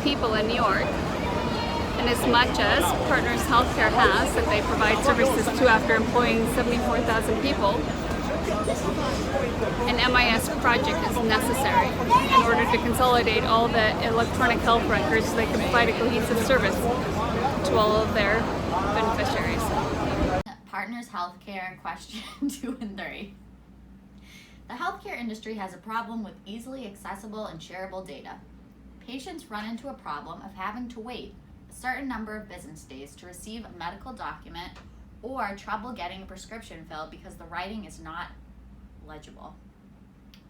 people in New York. And as much as Partners Healthcare has, that they provide services to after employing 74,000 people, an MIS project is necessary in order to consolidate all the electronic health records so they can provide a cohesive service to all of their beneficiaries. Partners Healthcare question 2 and 3. The healthcare industry has a problem with easily accessible and shareable data. Patients run into a problem of having to wait a certain number of business days to receive a medical document or trouble getting a prescription filled because the writing is not legible.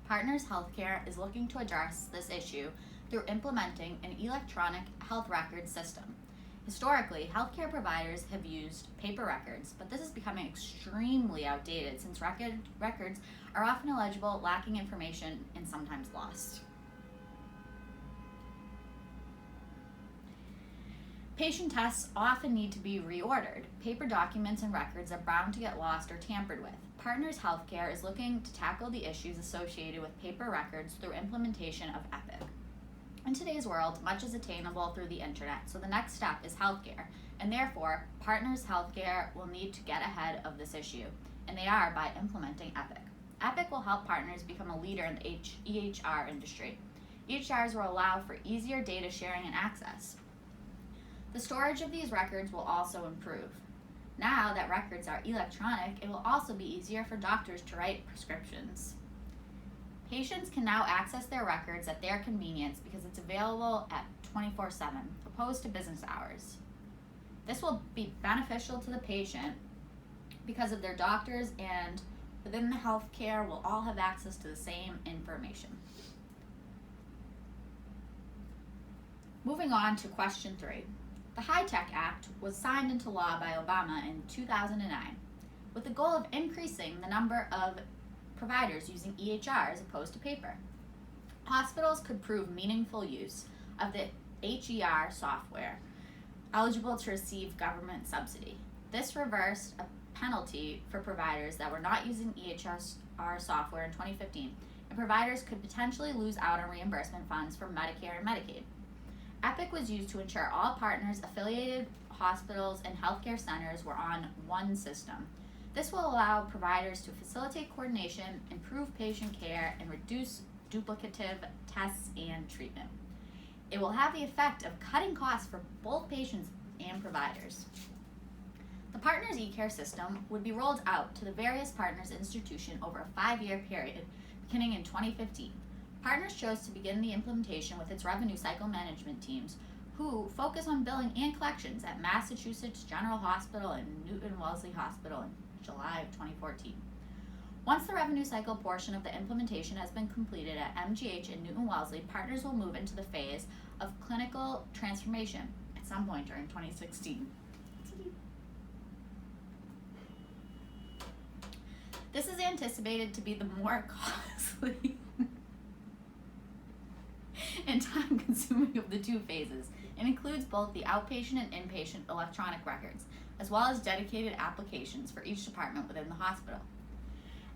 Partners Healthcare is looking to address this issue through implementing an electronic health record system. Historically, healthcare providers have used paper records, but this is becoming extremely outdated since records are often illegible, lacking information, and sometimes lost. Patient tests often need to be reordered. Paper documents and records are bound to get lost or tampered with. Partners Healthcare is looking to tackle the issues associated with paper records through implementation of Epic. In today's world, much is attainable through the internet, so the next step is healthcare, and therefore, Partners Healthcare will need to get ahead of this issue, and they are by implementing Epic. Epic will help partners become a leader in the EHR industry. EHRs will allow for easier data sharing and access. The storage of these records will also improve. Now that records are electronic, it will also be easier for doctors to write prescriptions. Patients can now access their records at their convenience because it's available at 24/7, opposed to business hours. This will be beneficial to the patient because of their doctors, and within the healthcare will all have access to the same information. Moving on to question 3. The HITECH Act was signed into law by Obama in 2009 with the goal of increasing the number of providers using EHR as opposed to paper. Hospitals could prove meaningful use of the HER software eligible to receive government subsidy. This reversed a penalty for providers that were not using EHR software in 2015, and providers could potentially lose out on reimbursement funds from Medicare and Medicaid. Epic was used to ensure all partners, affiliated hospitals, and healthcare centers were on one system. This will allow providers to facilitate coordination, improve patient care, and reduce duplicative tests and treatment. It will have the effect of cutting costs for both patients and providers. The Partners eCare system would be rolled out to the various Partners institutions over a 5-year period, beginning in 2015. Partners chose to begin the implementation with its revenue cycle management teams, who focus on billing and collections at Massachusetts General Hospital and Newton Wellesley Hospital in July of 2014. Once the revenue cycle portion of the implementation has been completed at MGH and Newton Wellesley, Partners will move into the phase of clinical transformation at some point during 2016. This is anticipated to be the more costly and time-consuming of the two phases. It includes both the outpatient and inpatient electronic records, as well as dedicated applications for each department within the hospital.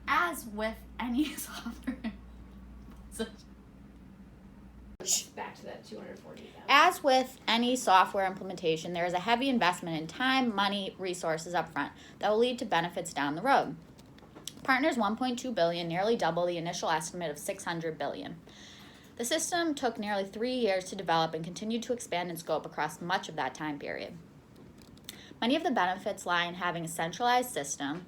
As with any software, back to that 240,000. As with any software implementation, there is a heavy investment in time, money, resources up front that will lead to benefits down the road. Partners $1.2 billion, nearly double the initial estimate of $600 billion. The system took nearly 3 years to develop and continued to expand in scope across much of that time period. Many of the benefits lie in having a centralized system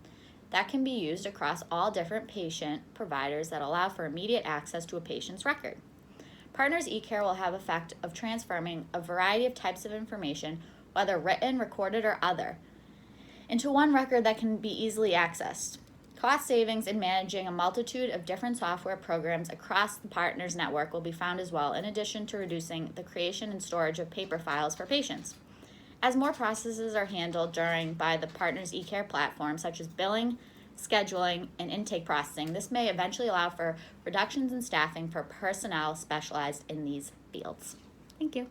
that can be used across all different patient providers that allow for immediate access to a patient's record. Partners eCare will have effect of transforming a variety of types of information, whether written, recorded, or other, into one record that can be easily accessed. Cost savings in managing a multitude of different software programs across the Partners network will be found as well, in addition to reducing the creation and storage of paper files for patients. As more processes are handled by the Partners eCare platform, such as billing, scheduling, and intake processing, this may eventually allow for reductions in staffing for personnel specialized in these fields. Thank you.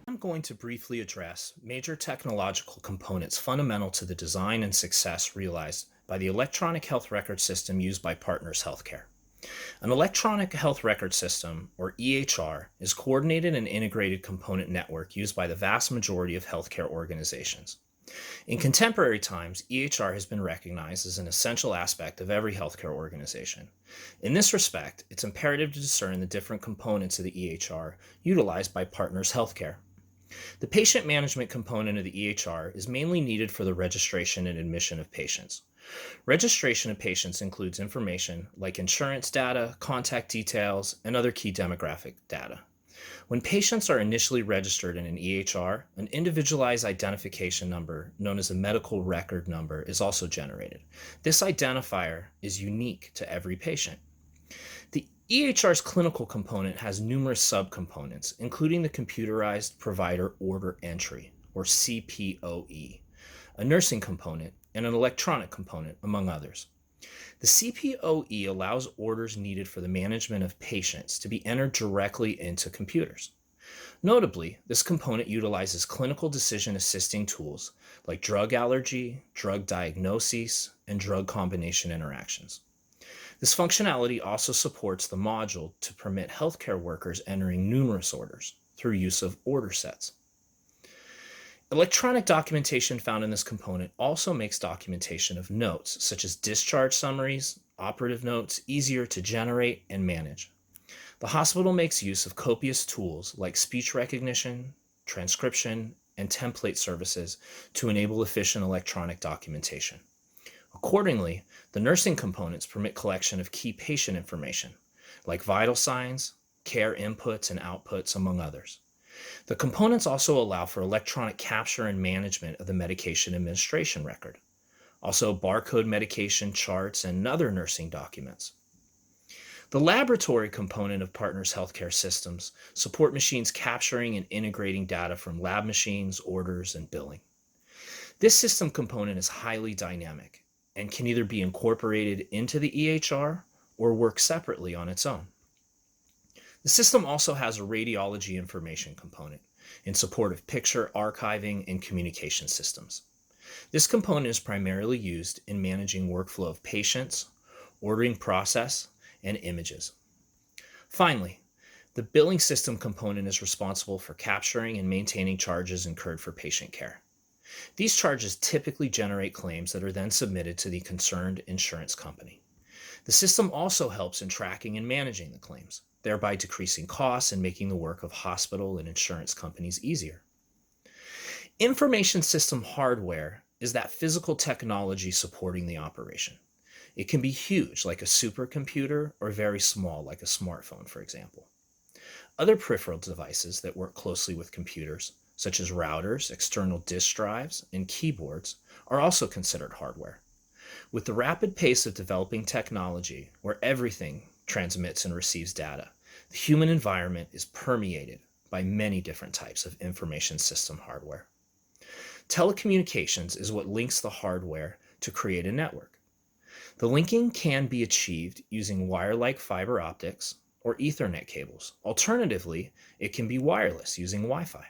I'm going to briefly address major technological components fundamental to the design and success realized by the electronic health record system used by Partners Healthcare. An electronic health record system, or EHR, is a coordinated and integrated component network used by the vast majority of healthcare organizations. In contemporary times, EHR has been recognized as an essential aspect of every healthcare organization. In this respect, it's imperative to discern the different components of the EHR utilized by Partners Healthcare. The patient management component of the EHR is mainly needed for the registration and admission of patients. Registration of patients includes information like insurance data, contact details, and other key demographic data. When patients are initially registered in an EHR, an individualized identification number, known as a medical record number, is also generated. This identifier is unique to every patient. The EHR's clinical component has numerous subcomponents, including the computerized provider order entry, or CPOE, a nursing component, and an electronic component, among others. The CPOE allows orders needed for the management of patients to be entered directly into computers. Notably, this component utilizes clinical decision assisting tools like drug allergy, drug diagnoses, and drug combination interactions. This functionality also supports the module to permit healthcare workers entering numerous orders through use of order sets. Electronic documentation found in this component also makes documentation of notes, such as discharge summaries, operative notes, easier to generate and manage. The hospital makes use of copious tools like speech recognition, transcription, and template services to enable efficient electronic documentation. Accordingly, the nursing components permit collection of key patient information, like vital signs, care inputs and outputs, among others. The components also allow for electronic capture and management of the medication administration record, also barcode medication charts and other nursing documents. The laboratory component of Partners Healthcare systems support machines capturing and integrating data from lab machines, orders, and billing. This system component is highly dynamic and can either be incorporated into the EHR or work separately on its own. The system also has a radiology information component in support of picture archiving and communication systems. This component is primarily used in managing workflow of patients, ordering process, and images. Finally, the billing system component is responsible for capturing and maintaining charges incurred for patient care. These charges typically generate claims that are then submitted to the concerned insurance company. The system also helps in tracking and managing the claims, thereby decreasing costs and making the work of hospital and insurance companies easier. Information system hardware is that physical technology supporting the operation. It can be huge, like a supercomputer, or very small, like a smartphone, for example. Other peripheral devices that work closely with computers, such as routers, external disk drives, and keyboards, are also considered hardware. With the rapid pace of developing technology, where everything transmits and receives data, the human environment is permeated by many different types of information system hardware. Telecommunications is what links the hardware to create a network. The linking can be achieved using wire-like fiber optics or Ethernet cables. Alternatively, it can be wireless using Wi-Fi.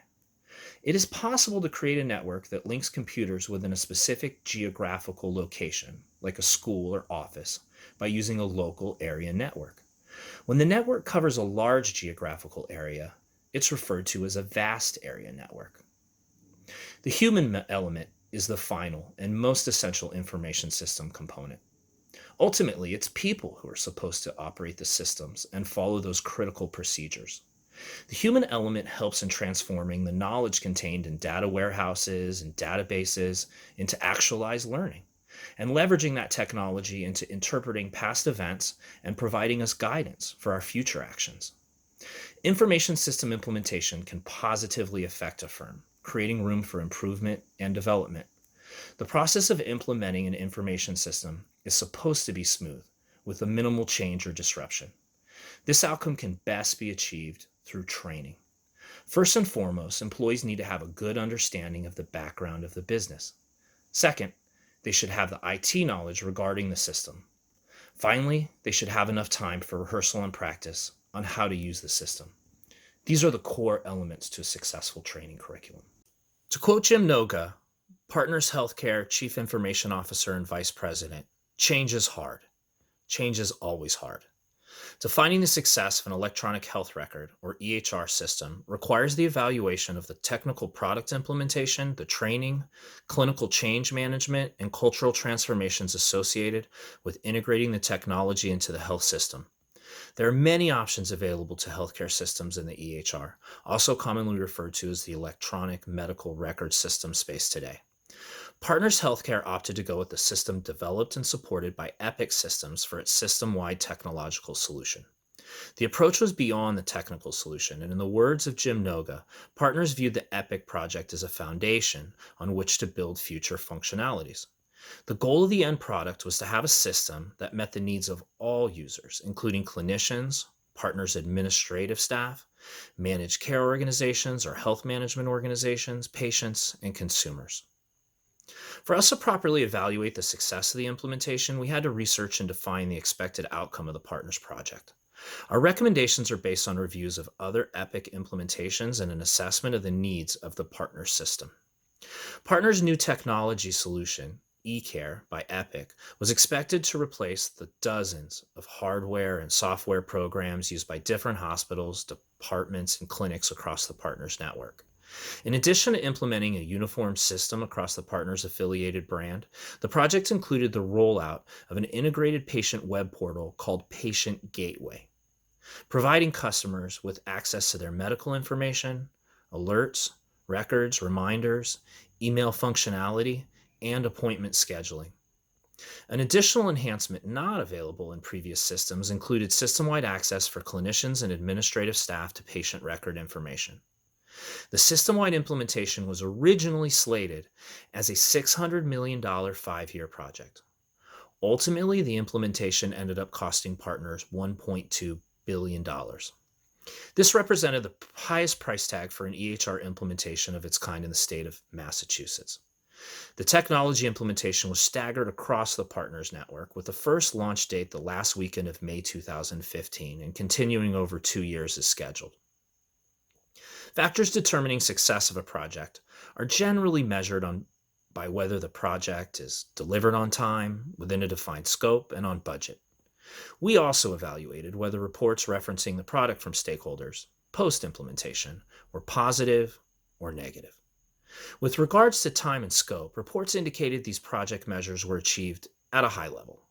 It is possible to create a network that links computers within a specific geographical location, like a school or office, by using a local area network. When the network covers a large geographical area, it's referred to as a vast area network. The human element is the final and most essential information system component. Ultimately, it's people who are supposed to operate the systems and follow those critical procedures. The human element helps in transforming the knowledge contained in data warehouses and databases into actualized learning, and leveraging that technology into interpreting past events and providing us guidance for our future actions. Information system implementation can positively affect a firm, creating room for improvement and development. The process of implementing an information system is supposed to be smooth, with a minimal change or disruption. This outcome can best be achieved through training. First and foremost, employees need to have a good understanding of the background of the business. Second, they should have the IT knowledge regarding the system. Finally, they should have enough time for rehearsal and practice on how to use the system. These are the core elements to a successful training curriculum. To quote Jim Noga, Partners Healthcare Chief Information Officer and Vice President, change is hard. Change is always hard. Defining the success of an electronic health record, or EHR system, requires the evaluation of the technical product implementation, the training, clinical change management, and cultural transformations associated with integrating the technology into the health system. There are many options available to healthcare systems in the EHR, also commonly referred to as the electronic medical record system space today. Partners Healthcare opted to go with the system developed and supported by Epic Systems for its system-wide technological solution. The approach was beyond the technical solution, and in the words of Jim Noga, Partners viewed the Epic project as a foundation on which to build future functionalities. The goal of the end product was to have a system that met the needs of all users, including clinicians, Partners administrative staff, managed care organizations or health management organizations, patients, and consumers. For us to properly evaluate the success of the implementation, we had to research and define the expected outcome of the Partners project. Our recommendations are based on reviews of other Epic implementations and an assessment of the needs of the Partners system. Partners' new technology solution, eCare by Epic, was expected to replace the dozens of hardware and software programs used by different hospitals, departments, and clinics across the Partners network. In addition to implementing a uniform system across the Partners affiliated brand, the project included the rollout of an integrated patient web portal called Patient Gateway, providing customers with access to their medical information, alerts, records, reminders, email functionality, and appointment scheduling. An additional enhancement not available in previous systems included system-wide access for clinicians and administrative staff to patient record information. The system-wide implementation was originally slated as a $600 million 5-year project. Ultimately, the implementation ended up costing Partners $1.2 billion. This represented the highest price tag for an EHR implementation of its kind in the state of Massachusetts. The technology implementation was staggered across the Partners network, with the first launch date the last weekend of May 2015 and continuing over 2 years as scheduled. Factors determining success of a project are generally measured by whether the project is delivered on time, within a defined scope, and on budget. We also evaluated whether reports referencing the product from stakeholders post-implementation were positive or negative. With regards to time and scope, reports indicated these project measures were achieved at a high level.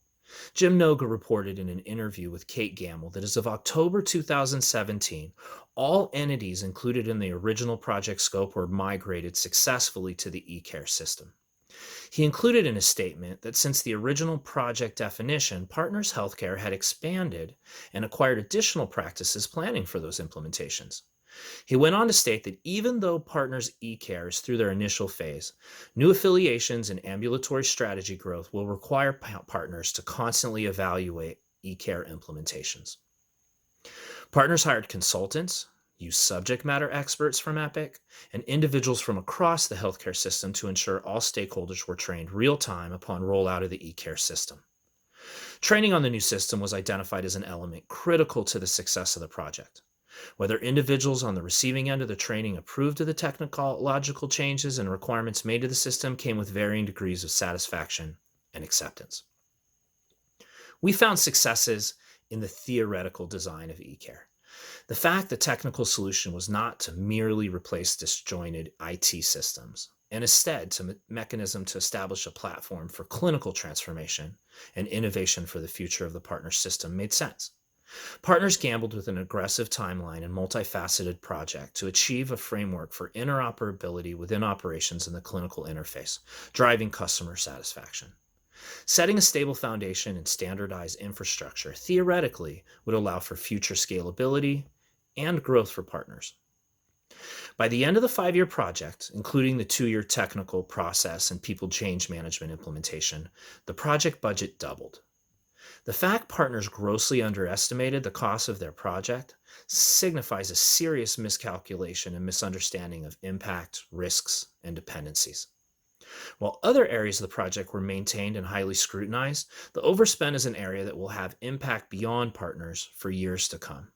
Jim Noga reported in an interview with Kate Gamble that as of October 2017, all entities included in the original project scope were migrated successfully to the eCare system. He included in his statement that since the original project definition, Partners Healthcare had expanded and acquired additional practices planning for those implementations. He went on to state that even though Partners eCare is through their initial phase, new affiliations and ambulatory strategy growth will require Partners to constantly evaluate eCare implementations. Partners hired consultants, used subject matter experts from Epic, and individuals from across the healthcare system to ensure all stakeholders were trained real-time upon rollout of the eCare system. Training on the new system was identified as an element critical to the success of the project. Whether individuals on the receiving end of the training approved of the technological changes and requirements made to the system came with varying degrees of satisfaction and acceptance. We found successes in the theoretical design of eCare. The fact the technical solution was not to merely replace disjointed IT systems, and instead to mechanism to establish a platform for clinical transformation and innovation for the future of the Partners system made sense. Partners gambled with an aggressive timeline and multifaceted project to achieve a framework for interoperability within operations in the clinical interface, driving customer satisfaction. Setting a stable foundation and standardized infrastructure theoretically would allow for future scalability and growth for Partners. By the end of the 5-year project, including the 2-year technical process and people change management implementation, the project budget doubled. The fact Partners grossly underestimated the cost of their project signifies a serious miscalculation and misunderstanding of impact, risks, and dependencies. While other areas of the project were maintained and highly scrutinized, the overspend is an area that will have impact beyond Partners for years to come.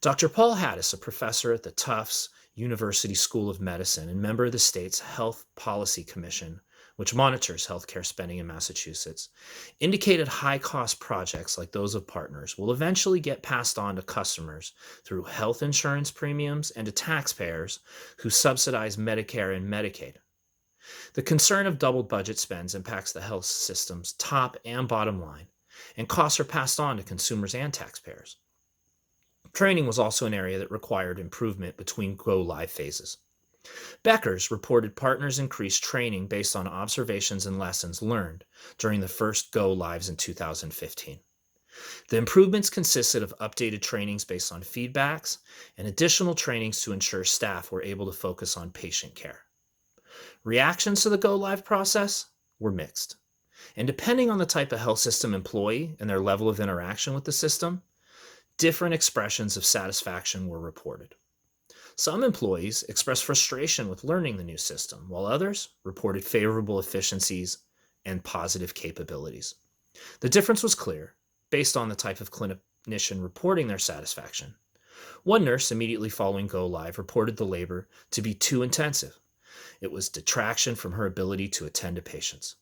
Dr. Paul Haddis, a professor at the Tufts University School of Medicine and member of the state's Health Policy Commission, which monitors healthcare spending in Massachusetts, indicated high-cost projects like those of partners will eventually get passed on to customers through health insurance premiums and to taxpayers who subsidize Medicare and Medicaid. The concern of doubled budget spends impacts the health system's top and bottom line, and costs are passed on to consumers and taxpayers. Training was also an area that required improvement between go-live phases. Becker's reported partners increased training based on observations and lessons learned during the first go-lives in 2015. The improvements consisted of updated trainings based on feedbacks and additional trainings to ensure staff were able to focus on patient care. Reactions to the go-live process were mixed, and depending on the type of health system employee and their level of interaction with the system, different expressions of satisfaction were reported. Some employees expressed frustration with learning the new system, while others reported favorable efficiencies and positive capabilities. The difference was clear based on the type of clinician reporting their satisfaction. One nurse immediately following go live reported the labor to be too intensive. It was detraction from her ability to attend to patients.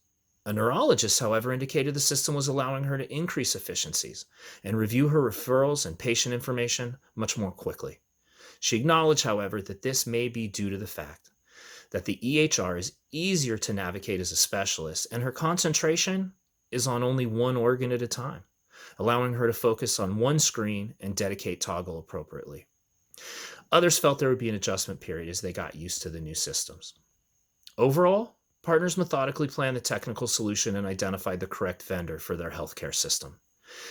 A neurologist, however, indicated the system was allowing her to increase efficiencies and review her referrals and patient information much more quickly. She acknowledged, however, that this may be due to the fact that the EHR is easier to navigate as a specialist and her concentration is on only one organ at a time, allowing her to focus on one screen and dedicate toggle appropriately. Others felt there would be an adjustment period as they got used to the new systems. Overall, partners methodically planned the technical solution and identified the correct vendor for their healthcare system.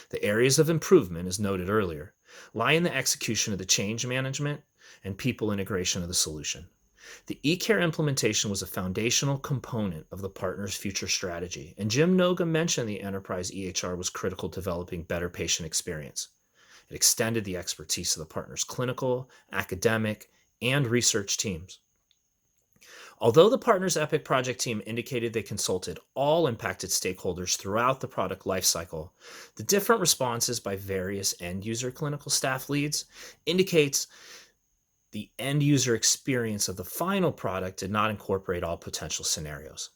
The areas of improvement, as noted earlier, lie in the execution of the change management and people integration of the solution. The eCare implementation was a foundational component of the partner's future strategy, and Jim Noga mentioned the enterprise EHR was critical to developing better patient experience. It extended the expertise of the partner's clinical, academic, and research teams. Although the partner's Epic project team indicated they consulted all impacted stakeholders throughout the product lifecycle, the different responses by various end-user clinical staff leads indicates the end-user experience of the final product did not incorporate all potential scenarios.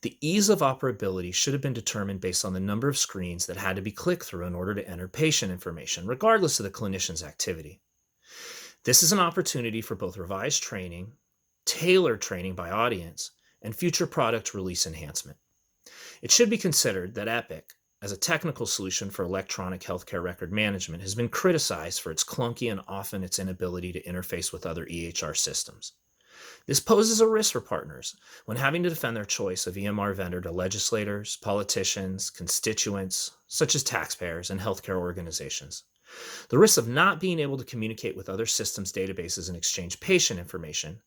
The ease of operability should have been determined based on the number of screens that had to be clicked through in order to enter patient information, regardless of the clinician's activity. This is an opportunity for both revised training, tailored training by audience, and future product release enhancement. It should be considered that Epic, as a technical solution for electronic healthcare record management, has been criticized for its clunky and often its inability to interface with other EHR systems. This poses a risk for partners when having to defend their choice of EMR vendor to legislators, politicians, constituents, such as taxpayers and healthcare organizations. The risk of not being able to communicate with other systems' databases and exchange patient information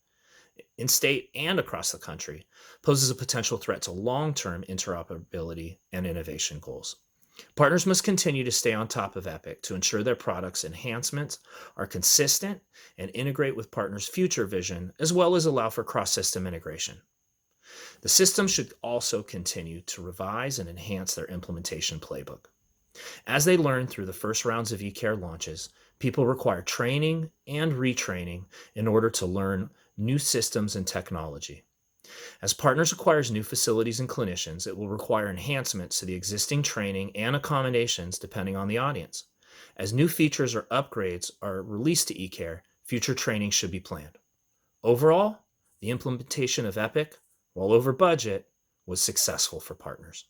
in state and across the country poses a potential threat to long-term interoperability and innovation goals. Partners must continue to stay on top of Epic to ensure their products' enhancements are consistent and integrate with partners' future vision, as well as allow for cross-system integration. The system should also continue to revise and enhance their implementation playbook. As they learn through the first rounds of eCare launches, people require training and retraining in order to learn new systems and technology. As partners acquires new facilities and clinicians, it will require enhancements to the existing training and accommodations depending on the audience. As new features or upgrades are released to eCare, future training should be planned. Overall, the implementation of Epic, while over budget, was successful for partners.